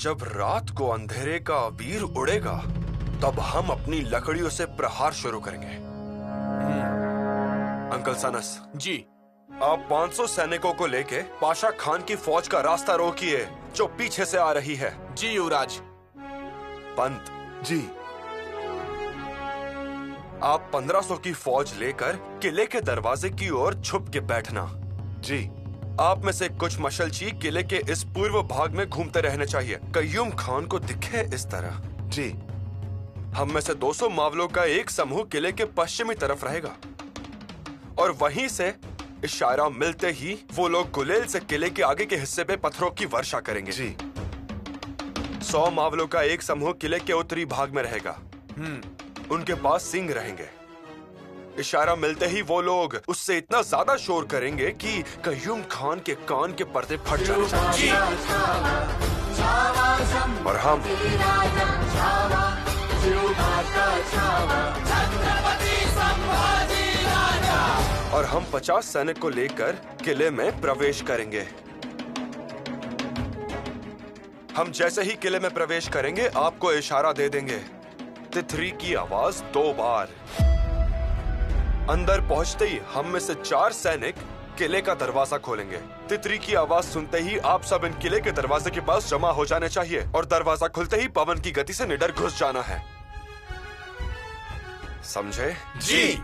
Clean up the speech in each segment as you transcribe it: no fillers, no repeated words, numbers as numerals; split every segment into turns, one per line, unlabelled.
जब रात को अंधेरे का वीर उड़ेगा, तब हम अपनी लकड़ियों से प्रहार शुरू करेंगे। अंकल सनस
जी।
आप 500 सैनिकों को लेके पाशा खान की फौज का रास्ता रोकिए जो पीछे से आ रही है।
जी युवराज।
पंत
जी।
आप 1500 की फौज लेकर किले के दरवाजे की ओर छुप के बैठना।
जी।
आप में से कुछ मशलची किले के इस पूर्व भाग में घूमते रहने चाहिए, कय्यूम खान को दिखे इस तरह।
जी।
हम में से 200 मावलों का एक समूह किले के पश्चिमी तरफ रहेगा और वहीं से इशारा मिलते ही वो लोग गुलेल से किले के आगे के हिस्से पे पत्थरों की वर्षा करेंगे।
जी।
100 मावलों का एक समूह किले के उत्तरी भाग में रहेगा। उनके पास सिंह रहेंगे। इशारा मिलते ही वो लोग उससे इतना ज्यादा शोर करेंगे कि कय्यूम खान के कान के पर्दे फट जाएंगे। और हम और हम 50 सैनिक को लेकर किले में प्रवेश करेंगे। हम जैसे ही किले में प्रवेश करेंगे आपको इशारा दे देंगे। तितरी की आवाज 2 बार। अंदर पहुंचते ही हम में से 4 सैनिक किले का दरवाजा खोलेंगे। तितरी की आवाज सुनते ही आप सब इन किले के दरवाजे के पास जमा हो जाने चाहिए और दरवाजा खुलते ही पवन की गति से निडर घुस जाना है। समझे?
जी।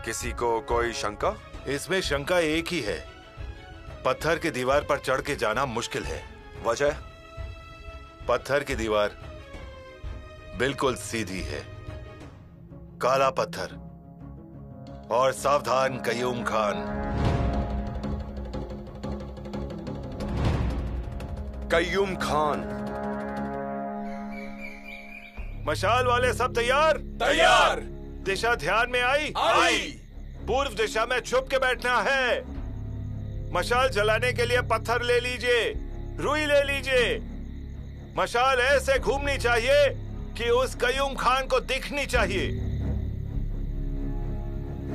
किसी को कोई शंका?
इसमें शंका एक ही है, पत्थर की दीवार पर चढ़ के जाना मुश्किल है।
वजह?
पत्थर की दीवार बिल्कुल सीधी है, काला पत्थर। और सावधान कय्यूम खान।
कय्यूम खान।
मशाल वाले सब तैयार?
तैयार।
दिशा ध्यान में आई?
आई।
पूर्व दिशा में छुप के बैठना है। मशाल जलाने के लिए पत्थर ले लीजिए, रुई ले लीजिए। मशाल ऐसे घूमनी चाहिए कि उस कय्यूम खान को दिखनी चाहिए।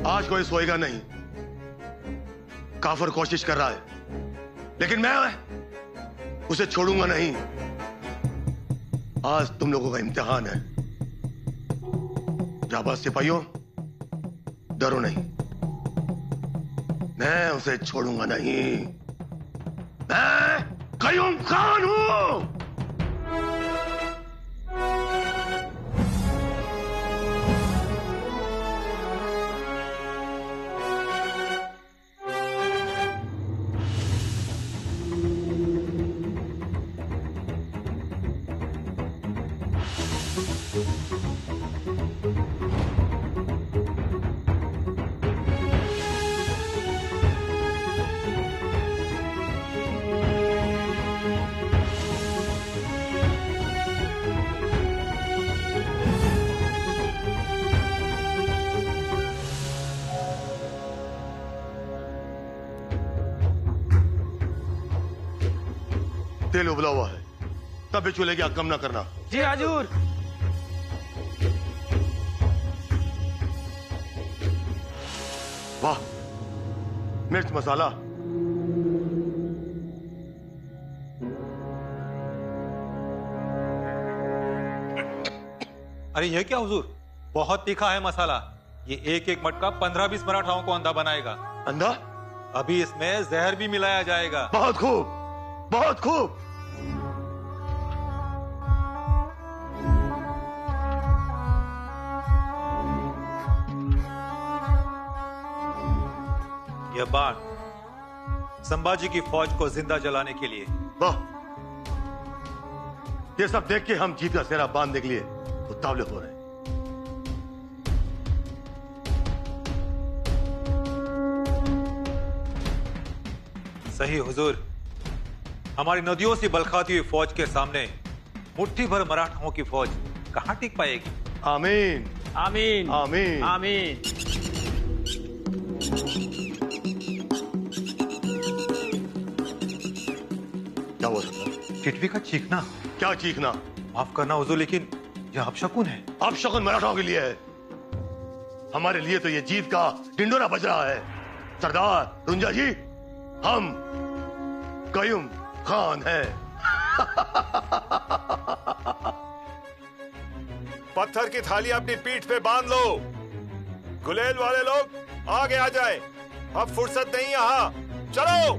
आज कोई सोएगा नहीं। काफर कोशिश कर रहा है, लेकिन मैं उसे छोड़ूंगा नहीं। आज तुम लोगों का इम्तिहान है। जाबाज सिपाहियों, डरो नहीं, मैं उसे छोड़ूंगा नहीं। मैं कय्यूम खान हूं। तेल उबला हुआ है, तब भी चूल्हे की आग कम ना करना।
जी हजूर।
वाह, मिर्च मसाला।
अरे ये क्या हुजूर, बहुत तीखा है मसाला। ये एक एक मटका 15-20 मराठाओं को अंधा बनाएगा।
अंधा?
अभी इसमें जहर भी मिलाया जाएगा।
बहुत खूब, बहुत खूब।
यह बाण संभाजी की फौज को जिंदा जलाने के लिए।
वाह, ये सब देख के हम जीत का सेहरा बांधने के लिए उतावले हो रहे हैं।
सही हुजूर, हमारी नदियों से बलखाती हुई फौज के सामने मुट्ठी भर मराठाओं की फौज कहां टिक पाएगी?
आमीन,
आमीन,
आमीन,
आमीन।
क्या हो सकता है?
टिटवी का चीखना।
क्या चीखना?
माफ करना हुजूर, लेकिन यह अपशकुन है।
अपशकुन मराठाओं के लिए है, हमारे लिए तो ये जीत का ढिंडोरा बज रहा है। सरदार रुंजा जी, हम कयूम खान हैं।
पत्थर की थाली अपनी पीठ पे बांध लो। गुलेल वाले लोग आगे आ जाएं। अब फुर्सत नहीं यहाँ, चलो।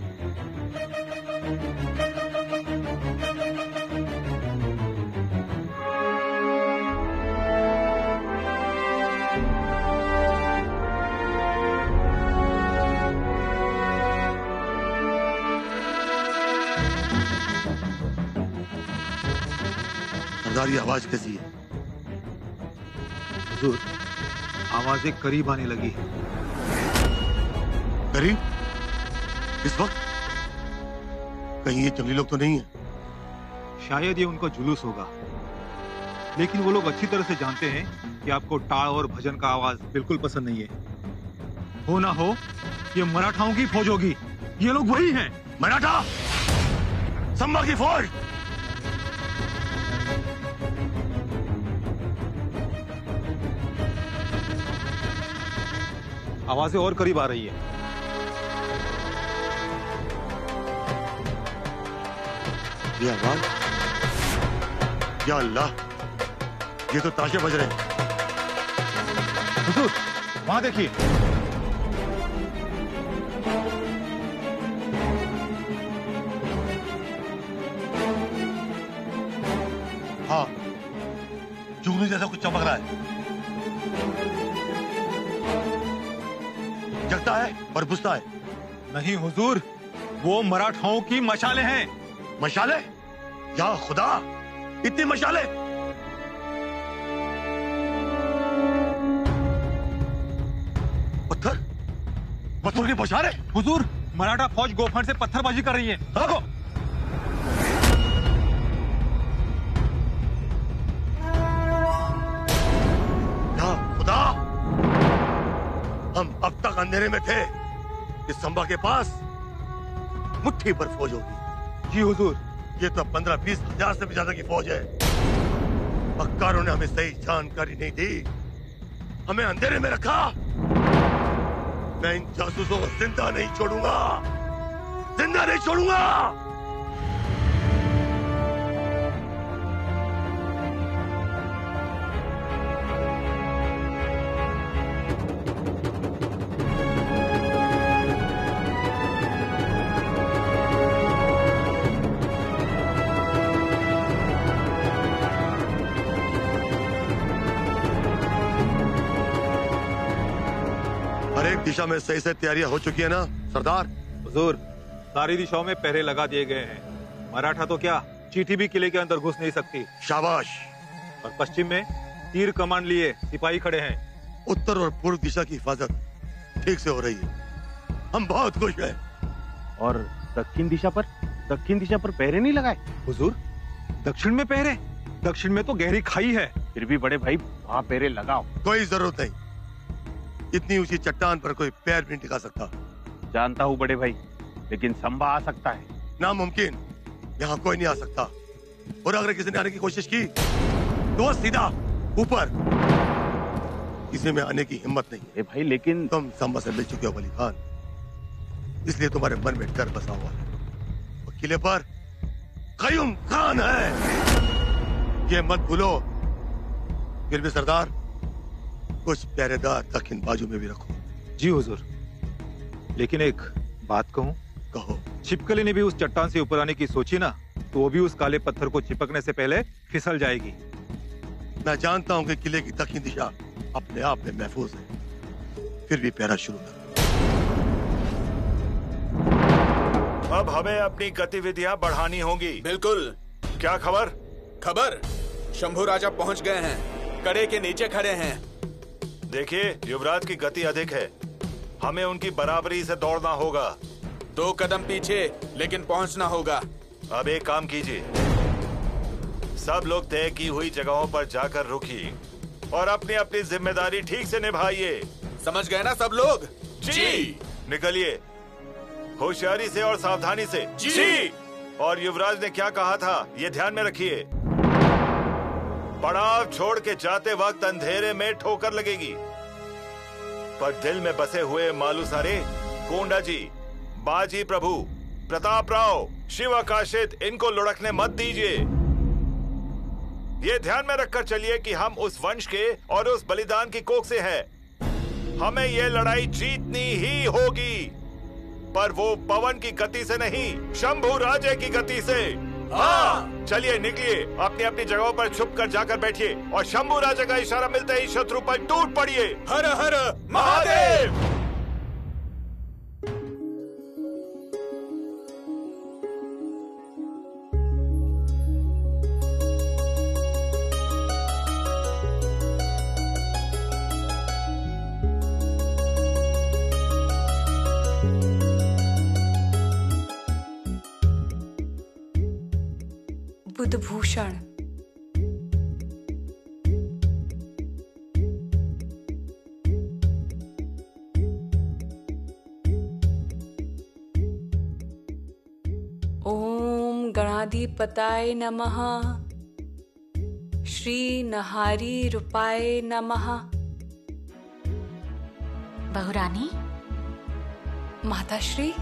सरदार, ये आवाज कैसी है?
हुजूर, आवाजें करीब आने लगी है।
करीब? इस वक्त? कहीं ये जंगली लोग तो नहीं है?
शायद ये उनका जुलूस होगा, लेकिन वो लोग अच्छी तरह से जानते हैं कि आपको टाळ और भजन का आवाज बिल्कुल पसंद नहीं है। हो ना हो ये मराठाओं की फौज होगी। ये लोग वही हैं।
मराठा? संभा की फौज?
आवाजें और करीब आ रही है।
ये आवाज? या अल्लाह, ये तो ताशे बज रहे हैं।
हुजूर, वहां देखिए।
हाँ, जुगनू जैसा कुछ चमक रहा है। जगता है और बुझता है।
नहीं हुजूर, वो मराठाओं की मशालें हैं।
मशाले? या खुदा, इतनी मशाले! पत्थर? पत्थर की बौछारें?
हुजूर, मराठा फौज गोफन से पत्थरबाजी कर रही है। देखो।
या खुदा, हम अब तक अंधेरे में थे कि संभा के पास मुट्ठी भर फौज होगी।
जी हुजूर।
ये तो 15-20 हजार से भी ज्यादा की फौज है। मक्कारों ने हमें सही जानकारी नहीं दी, हमें अंधेरे में रखा। मैं इन जासूसों को जिंदा नहीं छोड़ूंगा, जिंदा नहीं छोड़ूंगा। हर एक दिशा में सही से तैयारियां हो चुकी है ना सरदार?
हुजूर, सारी दिशाओं में पहरे लगा दिए गए हैं। मराठा तो क्या, चींटी भी किले के अंदर घुस नहीं सकती।
शाबाश।
और पश्चिम में तीर कमान लिए सिपाही खड़े हैं।
उत्तर और पूर्व दिशा की हिफाजत ठीक से हो रही है, हम बहुत खुश हैं।
और दक्षिण दिशा पर पहरे नहीं लगाए?
हुजूर, दक्षिण में पहरे? दक्षिण में तो गहरी खाई है।
फिर भी बड़े भाई, वहाँ पहरे लगाओ।
कोई जरूरत नहीं, इतनी ऊंची चट्टान पर कोई पैर भी नहीं टिका सकता।
जानता हूँ बड़े भाई, लेकिन संभा आ सकता है।
नामुमकिन, यहाँ कोई नहीं आ सकता। और अगर किसी ने आने की कोशिश की तो सीधा ऊपर। किसी में आने की हिम्मत नहीं है।
भाई लेकिन
तुम संभा से मिल चुके हो वली खान, इसलिए तुम्हारे मन में डर बसा हुआ है। और किले पर कयूम खान है, ये मत भूलो। फिर भी सरदार, कुछ पहरेदार दक्षिण बाजू में भी रखो।
जी हुजूर, लेकिन एक बात कहूं?
कहो।
छिपकली ने भी उस चट्टान से ऊपर आने की सोची ना, तो वो भी उस काले पत्थर को चिपकने से पहले फिसल जाएगी।
मैं जानता हूं कि किले की दक्षिण दिशा अपने आप में महफूज है, फिर भी पहरा शुरू करो।
अब हमें अपनी गतिविधियां बढ़ानी होंगी।
बिल्कुल।
क्या खबर?
खबर, शंभू राजा पहुंच गए हैं, कड़े के नीचे खड़े हैं।
देखिए, युवराज की गति अधिक है, हमें उनकी बराबरी से दौड़ना होगा।
2 कदम पीछे, लेकिन पहुंचना होगा।
अब एक काम कीजिए, सब लोग तय की हुई जगहों पर जाकर रुकिए और अपनी अपनी जिम्मेदारी ठीक से निभाइए।
समझ गए ना सब लोग?
जी। निकलिए, होशियारी से और सावधानी से।
जी।
और युवराज ने क्या कहा था, ये ध्यान में रखिए। पड़ाव छोड़ के जाते वक्त अंधेरे में ठोकर लगेगी, पर दिल में बसे हुए मालूसारे, कोंडा जी, बाजी प्रभु प्रताप राव, शिव आकाशित, इनको लुढ़कने मत दीजिए। ये ध्यान में रखकर चलिए कि हम उस वंश के और उस बलिदान की कोख से हैं। हमें ये लड़ाई जीतनी ही होगी, पर वो पवन की गति से नहीं, शंभू राजे की गति से। हाँ, चलिए निकलिए, अपनी अपनी जगहों पर छुप कर जाकर बैठिए और शंभू राजा का इशारा मिलते ही शत्रु पर टूट पड़िए।
हर हर
महादेव।
बुधभूषण, ओम गणाधिपताय नमः, श्री नहारी रूपाय नमः।
बहुरानी,
माताश्री,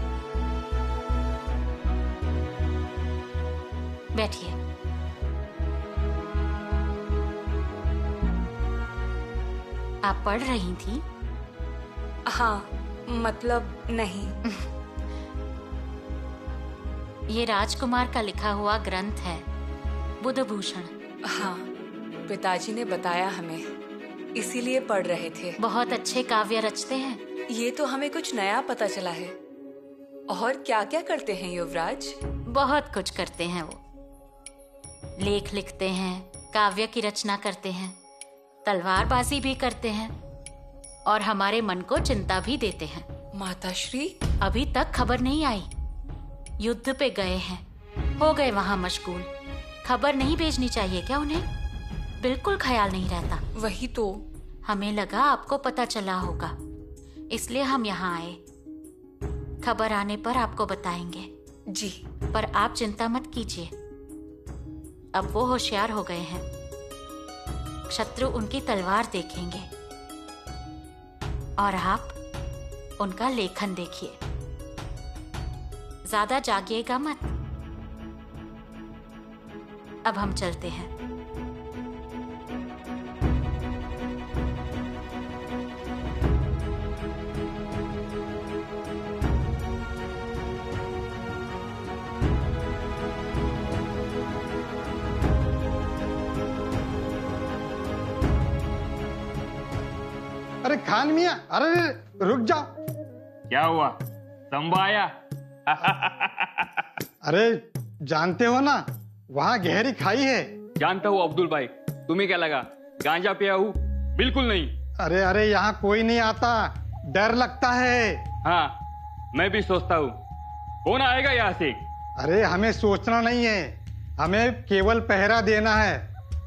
बैठिए। आप पढ़ रही थी?
हाँ, मतलब नहीं।
ये राजकुमार का लिखा हुआ ग्रंथ है, बुधभूषण।
हाँ, पिताजी ने बताया हमें, इसीलिए पढ़ रहे थे।
बहुत अच्छे काव्य रचते हैं।
ये तो हमें कुछ नया पता चला है। और क्या क्या करते हैं युवराज?
बहुत कुछ करते हैं वो। लेख लिखते हैं, काव्य की रचना करते हैं, तलवारबाजी भी करते हैं और हमारे मन को चिंता भी देते हैं।
माताश्री,
अभी तक खबर नहीं आई। युद्ध पे गए हैं, हो गए वहां मशगूल। खबर नहीं भेजनी चाहिए क्या उन्हें? बिल्कुल ख्याल नहीं रहता।
वही तो।
हमें लगा आपको पता चला होगा, इसलिए हम यहाँ आए। खबर आने पर आपको बताएंगे।
जी।
पर आप चिंता मत कीजिए, अब वो होशियार हो गए हैं। शत्रु उनकी तलवार देखेंगे और आप उनका लेखन देखिए। ज्यादा जागिएगा मत। अब हम चलते हैं।
अरे खान मियां, अरे रुक जाओ।
क्या हुआ? संभा आया?
अरे जानते हो ना, वहाँ गहरी खाई है।
जानता हूँ अब्दुल भाई, तुम्हें क्या लगा गांजा पिया हूँ? बिल्कुल नहीं।
अरे अरे यहाँ कोई नहीं आता, डर लगता है।
हाँ, मैं भी सोचता हूँ कौन आएगा यहाँ से।
अरे हमें सोचना नहीं है, हमें केवल पहरा देना है।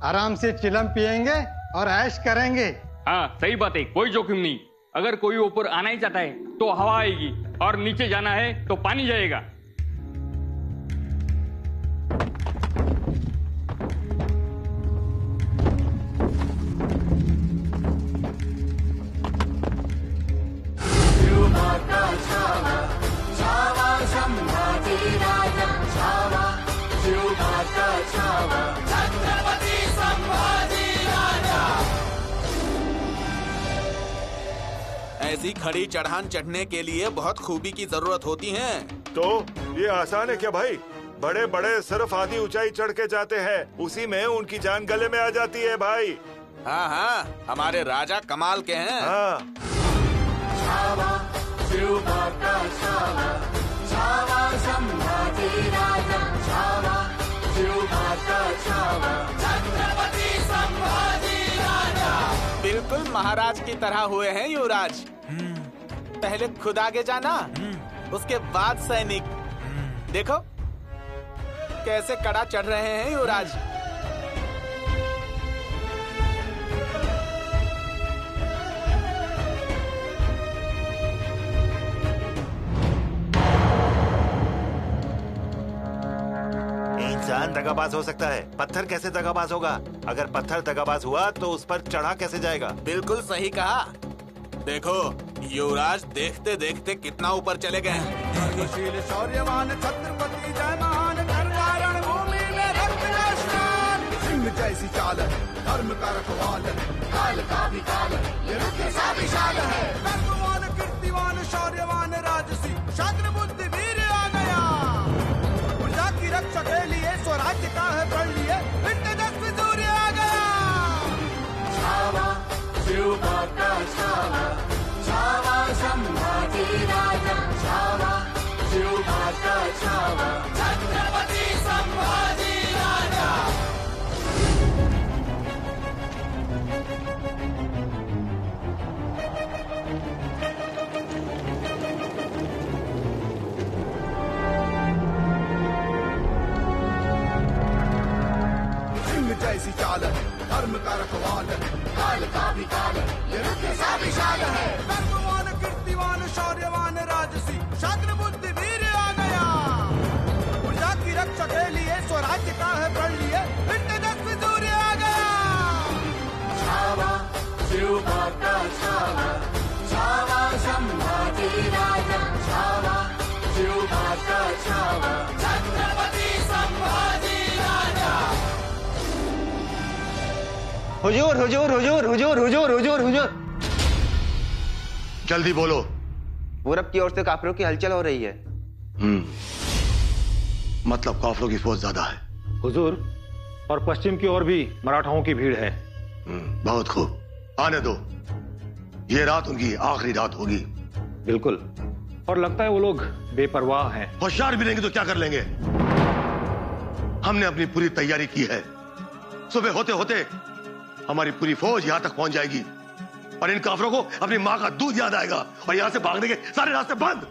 आराम से चिलम पिएंगे और ऐश करेंगे।
हाँ सही बात है, कोई जोखिम नहीं। अगर कोई ऊपर आना ही चाहता है तो हवा आएगी और नीचे जाना है तो पानी जाएगा।
ऐसी खड़ी चढ़ान चढ़ने के लिए बहुत खूबी की जरूरत होती है।
तो ये आसान है क्या भाई? बड़े बड़े सिर्फ आधी ऊंचाई चढ़ के जाते हैं, उसी में उनकी जान गले में आ जाती है भाई।
हाँ हाँ, हमारे राजा कमाल के हैं।
हाँ।
बिल्कुल महाराज की तरह हुए हैं युवराज। पहले खुद आगे जाना, उसके बाद सैनिक। देखो कैसे कड़ा चढ़ रहे हैं युवराज।
इंसान दगाबाज हो सकता है, पत्थर कैसे दगाबाज होगा? अगर पत्थर दगाबाज हुआ तो उस पर चढ़ा कैसे जाएगा?
बिल्कुल सही कहा। देखो युवराज देखते देखते कितना ऊपर चले गए हैं।
कर्मशील शौर्यवान छत्रपति जय महान कारण भूमि में रक्त का स्नान। सिंह जैसी चाल है धर्म का रखवाल है, काल का भी काल है ये रुख सा विशाल है। कर्मवान कीर्तिवान शौर्यवान राजसी शास्त्र बुद्धि वीर आ गया। प्रजा की रक्षा के लिए स्वराज्य का है प्रण लिए तेजस्वी सूर्य आ गया। छावा शिव का छावा, छावा संभाजी राजा, छावा शिव का छावा छत्रपति संभाजी राजा। सिंह जैसी चाल है धर्म का रखवाल है, काल का भी काल है ये रुख सा विशाल है। कर्मवान कीर्तिवान शौर्यवान राजसी शास्त्र बुद्धि वीर आ गया। प्रजा की रक्षा के लिए स्वराज्य का है प्रण लिए तेजस्वी सूर्य आ गया। छावा शिव का छावा, छावा संभाजी राजा, छावा शिव का छावा छत्रपति संभाजी राजा।
हुजूर हुजूर हुजूर हुजूर हुजूर हुजूर हुजूर।
जल्दी बोलो।
पूरब की ओर से काफिरों की हलचल हो रही है।
मतलब काफिरों की फौज ज्यादा है।
हुजूर, और पश्चिम की ओर भी मराठाओं की भीड़ है।
बहुत खूब, आने दो। ये रात उनकी आखिरी रात होगी।
बिल्कुल, और लगता है वो लोग बेपरवाह हैं।
होशियार भी रहेंगे तो क्या कर लेंगे। हमने अपनी पूरी तैयारी की है। सुबह होते होते हमारी पूरी फौज यहां तक पहुंच जाएगी और इन काफिरों को अपनी मां का दूध याद आएगा और यहां से भागने के सारे रास्ते बंद।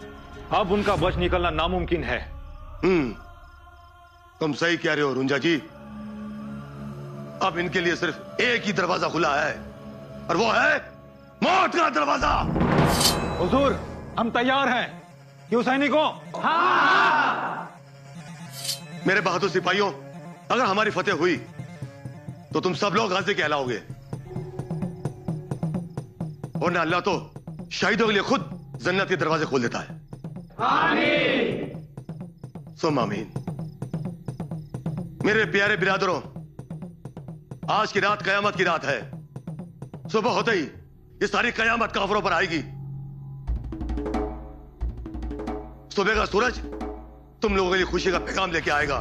अब उनका बच निकलना नामुमकिन है।
तुम सही कह रहे हो रुंजा जी। अब इनके लिए सिर्फ एक ही दरवाजा खुला है और वो है मौत का दरवाजा।
हुजूर, हम तैयार हैं। क्यों सैनिकों?
मेरे बहादुर सिपाहियों, अगर हमारी फतेह हुई तो तुम सब लोग गाजी कहलाओगे और ना अल्लाह तो शहीदों के लिए खुद जन्नत के दरवाजे खोल देता है। आमीन। सुम आमीन। मेरे प्यारे बिरादरों, आज की रात कयामत की रात है। सुबह होते ही ये सारी कयामत काफिरों पर आएगी। सुबह का सूरज तुम लोगों के लिए खुशी का पैगाम लेके आएगा।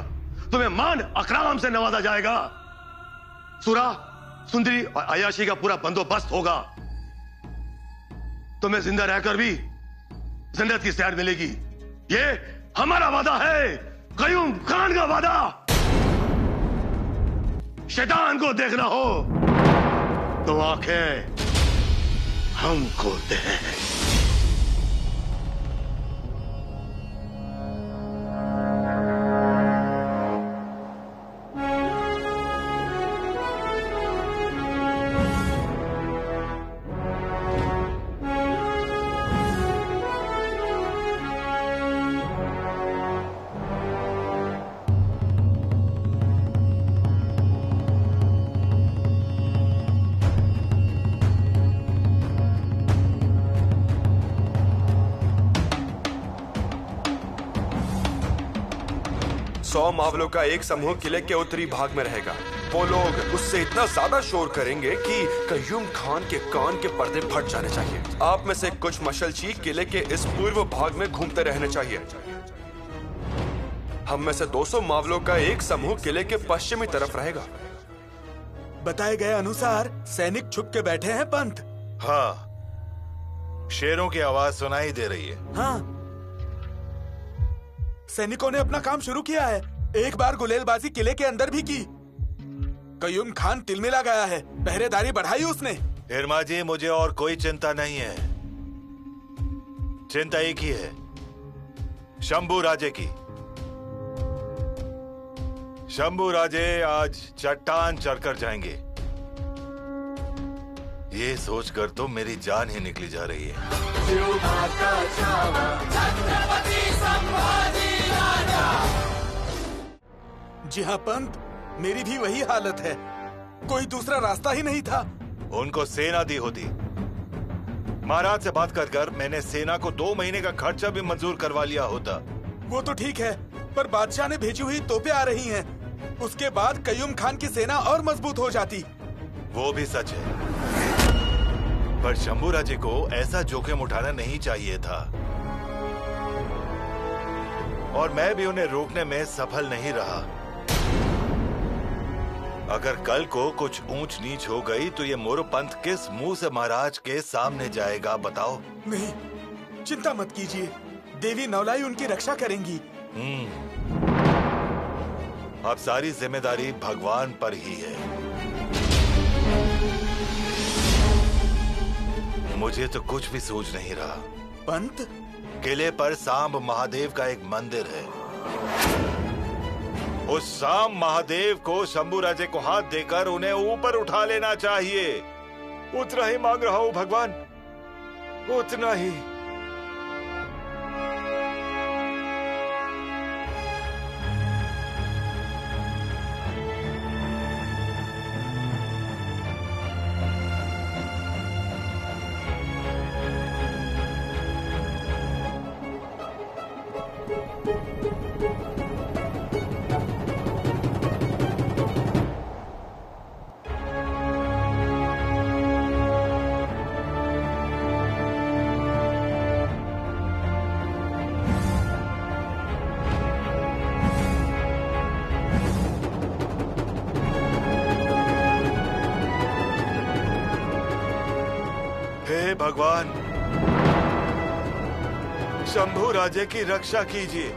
तुम्हें मान अकराम से नवाजा जाएगा। सुरा, सुंदरी और अयाशी का पूरा बंदोबस्त होगा। तुम्हें जिंदा रहकर भी जन्नत की सैर मिलेगी। ये हमारा वादा है, कयूम खान का वादा। शैतान को देखना हो तो आंखें हम खोलते हैं।
सौ मावलों का एक समूह किले के उत्तरी भाग में रहेगा। वो लोग उससे इतना ज्यादा शोर करेंगे कि कयूम खान के कान के पर्दे फट जाने चाहिए। आप में से कुछ मशलची किले के इस पूर्व भाग में घूमते रहने चाहिए। हम में से 200 मावलों का एक समूह किले के पश्चिमी तरफ रहेगा।
बताए गए अनुसार सैनिक छुप के बैठे हैं पंत।
हाँ, शेरों की आवाज सुनाई दे रही है।
हाँ, सैनिकों ने अपना काम शुरू किया है। एक बार गुलेलबाजी किले के अंदर भी की। कयूम खान तिलमिला गया है। पहरेदारी बढ़ाई उसने।
हिरमा जी, मुझे और कोई चिंता नहीं है। चिंता एक ही है, शंभू राजे की। शंभू राजे आज चट्टान चढ़कर जाएंगे। ये सोचकर तो मेरी जान ही निकली जा रही है।
जी हाँ पंत, मेरी भी वही हालत है। कोई दूसरा रास्ता ही नहीं था।
उनको सेना दी होती महाराज से बात कर मैंने सेना को 2 महीने का खर्चा भी मंजूर करवा लिया होता।
वो तो ठीक है, पर बादशाह ने भेजी हुई तोपें आ रही हैं। उसके बाद कयूम खान की सेना और मजबूत हो जाती।
वो भी सच है, पर शंभू राजे को ऐसा जोखिम उठाना नहीं चाहिए था और मैं भी उन्हें रोकने में सफल नहीं रहा। अगर कल को कुछ ऊंच नीच हो गई तो ये मोरपंथ किस मुंह से महाराज के सामने जाएगा बताओ?
नहीं, चिंता मत कीजिए, देवी नवलाई उनकी रक्षा करेंगी।
अब सारी जिम्मेदारी भगवान पर ही है। मुझे तो कुछ भी सूझ नहीं रहा।
पंत,
किले पर सांब महादेव का एक मंदिर है। उस सांब महादेव को शंभू राजे को हाथ देकर उन्हें ऊपर उठा लेना चाहिए। उतना ही मांग रहा हूं भगवान, उतना ही। भगवान, शंभू राजे की रक्षा कीजिए।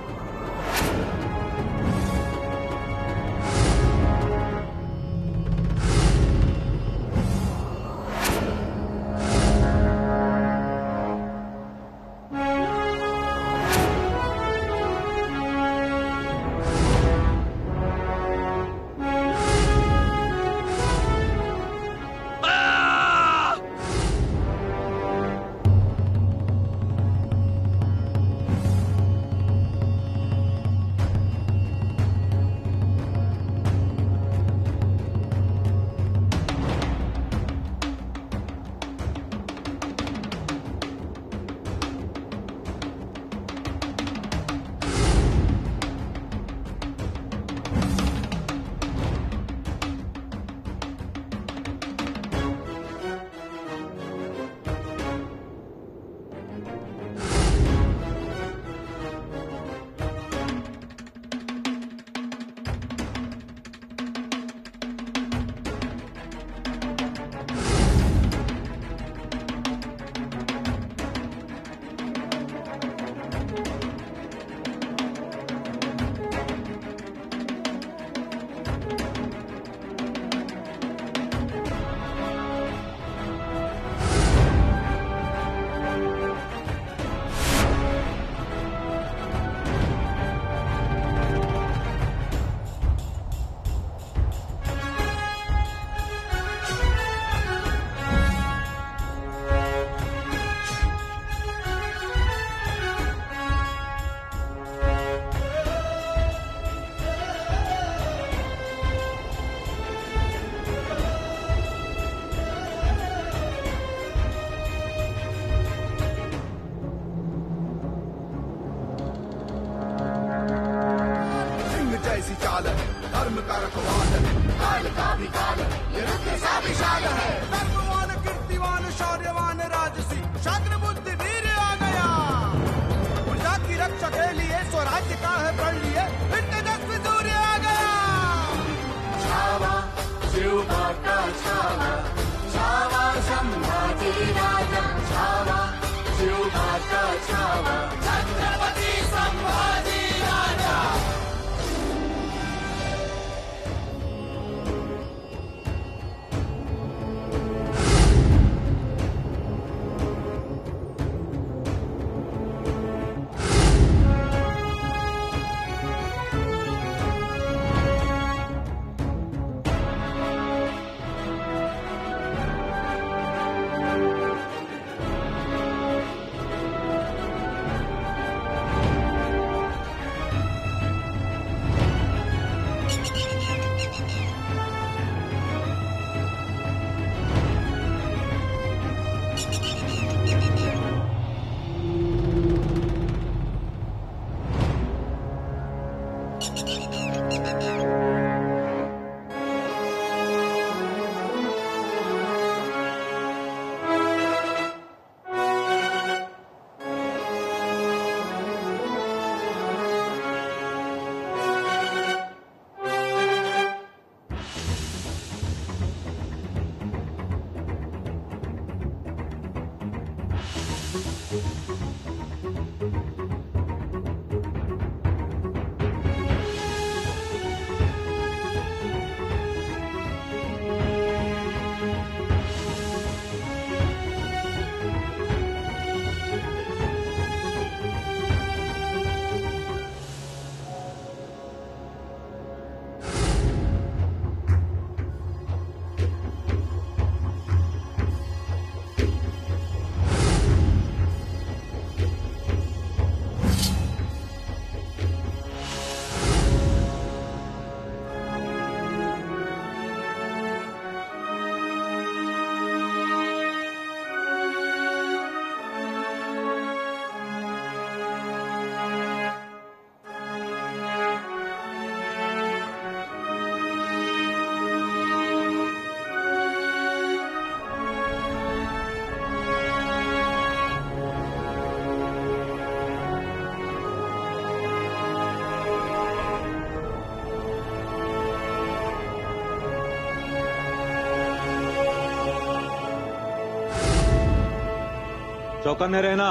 चौकन्ने रहना,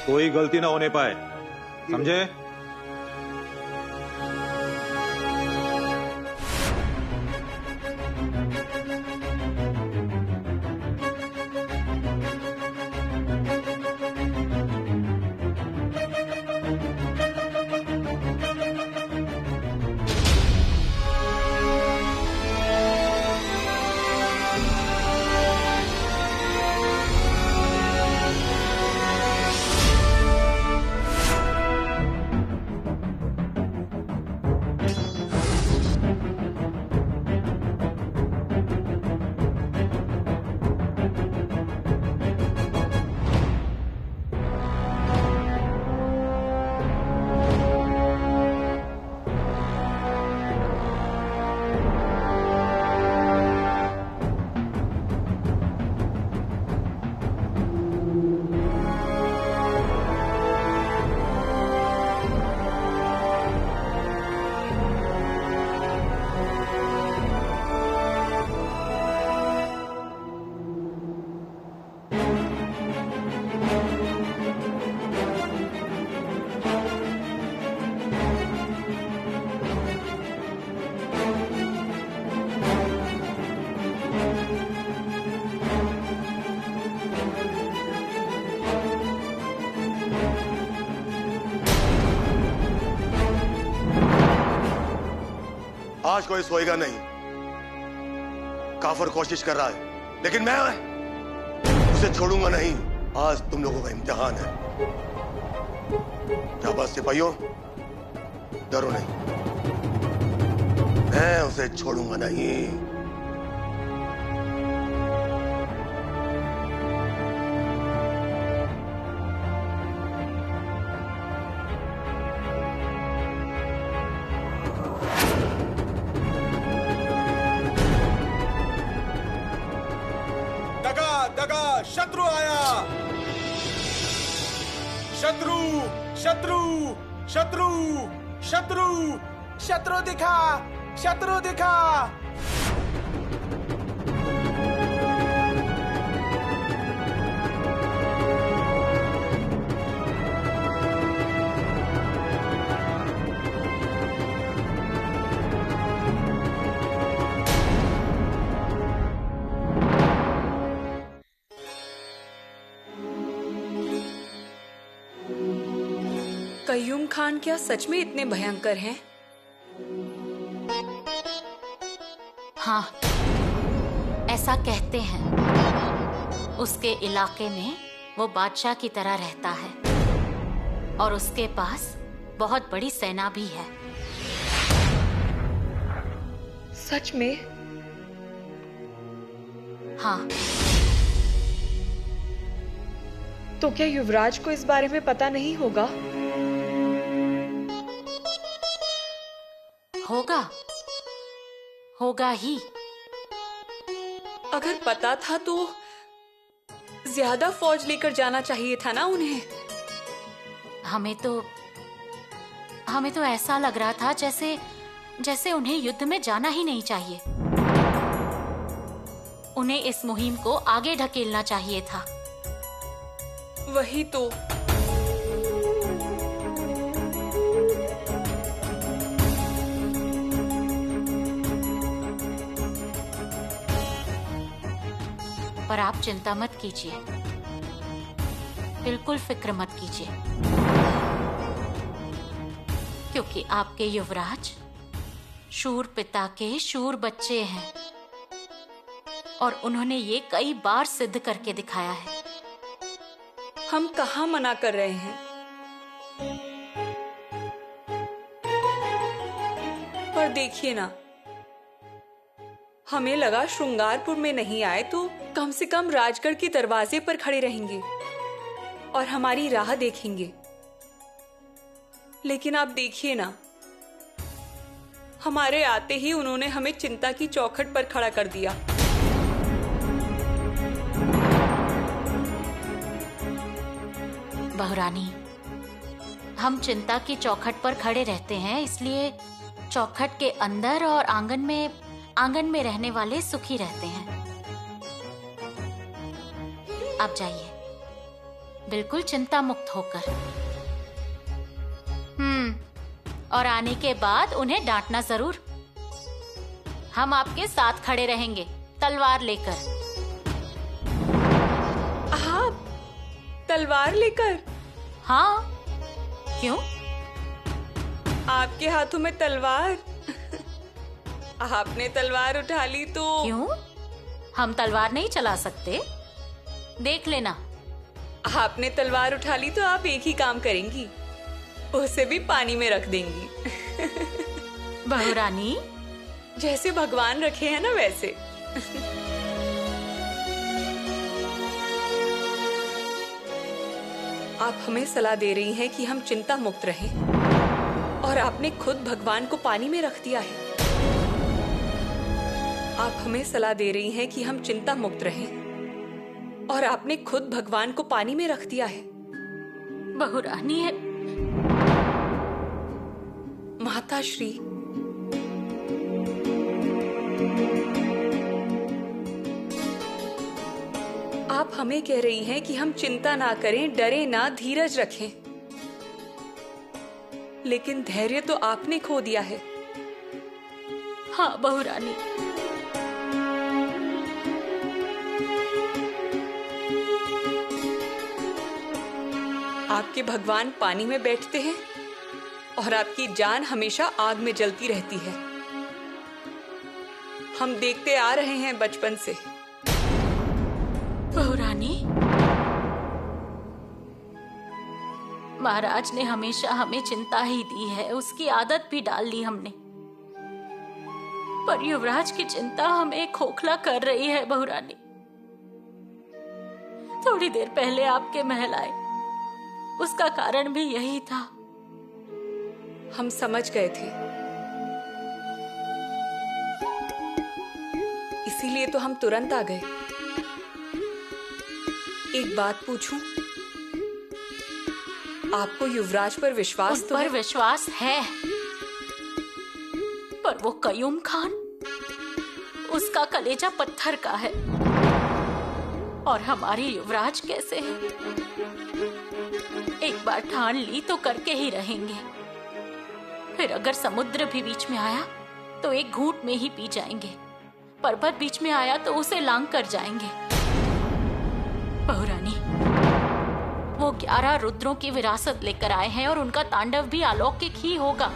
कोई गलती ना होने पाए, समझे?
आज कोई सोएगा नहीं। काफर कोशिश कर रहा है, लेकिन मैं उसे छोड़ूंगा नहीं। आज तुम लोगों का इम्तिहान है। शाबाश सिपाहियों, डरो नहीं, मैं उसे छोड़ूंगा नहीं।
शत्रु आया। शत्रु शत्रु शत्रु शत्रु
शत्रु दिखा, शत्रु दिखा।
कयूम खान क्या सच में इतने भयंकर हैं?
हाँ, ऐसा कहते हैं। उसके इलाके में वो बादशाह की तरह रहता है और उसके पास बहुत बड़ी सेना भी है।
सच में?
हाँ।
तो क्या युवराज को इस बारे में पता नहीं होगा?
होगा ही।
अगर पता था तो ज्यादा फौज लेकर जाना चाहिए था ना उन्हें।
हमें तो ऐसा लग रहा था जैसे उन्हें युद्ध में जाना ही नहीं चाहिए। उन्हें इस मुहिम को आगे ढकेलना चाहिए था।
वही तो।
पर आप चिंता मत कीजिए, बिल्कुल फिक्र मत कीजिए, क्योंकि आपके युवराज शूर पिता के शूर बच्चे हैं और उन्होंने ये कई बार सिद्ध करके दिखाया है।
हम कहाँ मना कर रहे हैं, पर देखिए ना, हमें लगा श्रृंगारपुर में नहीं आए तो कम से कम राजगढ़ के दरवाजे पर खड़े रहेंगे और हमारी राह देखेंगे। लेकिन आप देखिए ना, हमारे आते ही उन्होंने हमें चिंता की चौखट पर खड़ा कर दिया।
बहुरानी, हम चिंता की चौखट पर खड़े रहते हैं, इसलिए चौखट के अंदर और आंगन में रहने वाले सुखी रहते हैं। आप जाइए, बिल्कुल चिंता मुक्त होकर। और आने के बाद उन्हें डांटना जरूर। हम आपके साथ खड़े रहेंगे तलवार लेकर।
आप तलवार लेकर?
हाँ, क्यों?
आपके हाथों में तलवार? आपने तलवार उठा ली तो?
क्यों? हम तलवार नहीं चला सकते? देख लेना।
आपने तलवार उठा ली तो आप एक ही काम करेंगी, उसे भी पानी में रख देंगी।
बहुरानी,
जैसे भगवान रखे हैं ना वैसे। आप हमें सलाह दे रही हैं कि हम चिंता मुक्त रहें, और आपने खुद भगवान को पानी में रख दिया है। आप हमें सलाह दे रही हैं कि हम चिंता मुक्त रहें, और आपने खुद भगवान को पानी में रख दिया है।
बहुरानी है।
माता श्री, आप हमें कह रही हैं कि हम चिंता ना करें, डरे ना, धीरज रखें, लेकिन धैर्य तो आपने खो दिया है।
हाँ बहुरानी,
आपके भगवान पानी में बैठते हैं और आपकी जान हमेशा आग में जलती रहती है। हम देखते आ रहे हैं बचपन से।
बहुरानी, महाराज ने हमेशा हमें चिंता ही दी है, उसकी आदत भी डाल ली हमने। पर युवराज की चिंता हमें खोखला कर रही है बहुरानी। थोड़ी देर पहले आपके महल आए, उसका कारण भी यही था।
हम समझ गए थे, इसीलिए तो हम तुरंत आ गए। एक बात पूछूं? आपको युवराज पर विश्वास तो है?
विश्वास है, पर वो कयूम खान, उसका कलेजा पत्थर का है, और हमारे युवराज कैसे हैं? एक बार ठान ली तो करके ही रहेंगे। फिर अगर समुद्र भी बीच में आया तो एक घूंट में ही पी जाएंगे, पर्वत बीच में आया तो उसे लांग कर जाएंगे। बहुरानी, वो 11 रुद्रों की विरासत लेकर आए हैं और उनका तांडव भी अलौकिक ही होगा।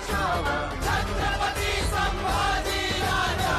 रक्षावा छत्रपती संभाजी राजा।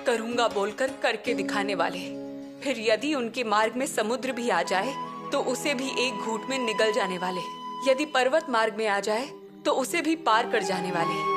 करूंगा बोलकर करके दिखाने वाले। फिर यदि उनके मार्ग में समुद्र भी आ जाए तो उसे भी एक घूंट में निगल जाने वाले। यदि पर्वत मार्ग में आ जाए तो उसे भी पार कर जाने वाले।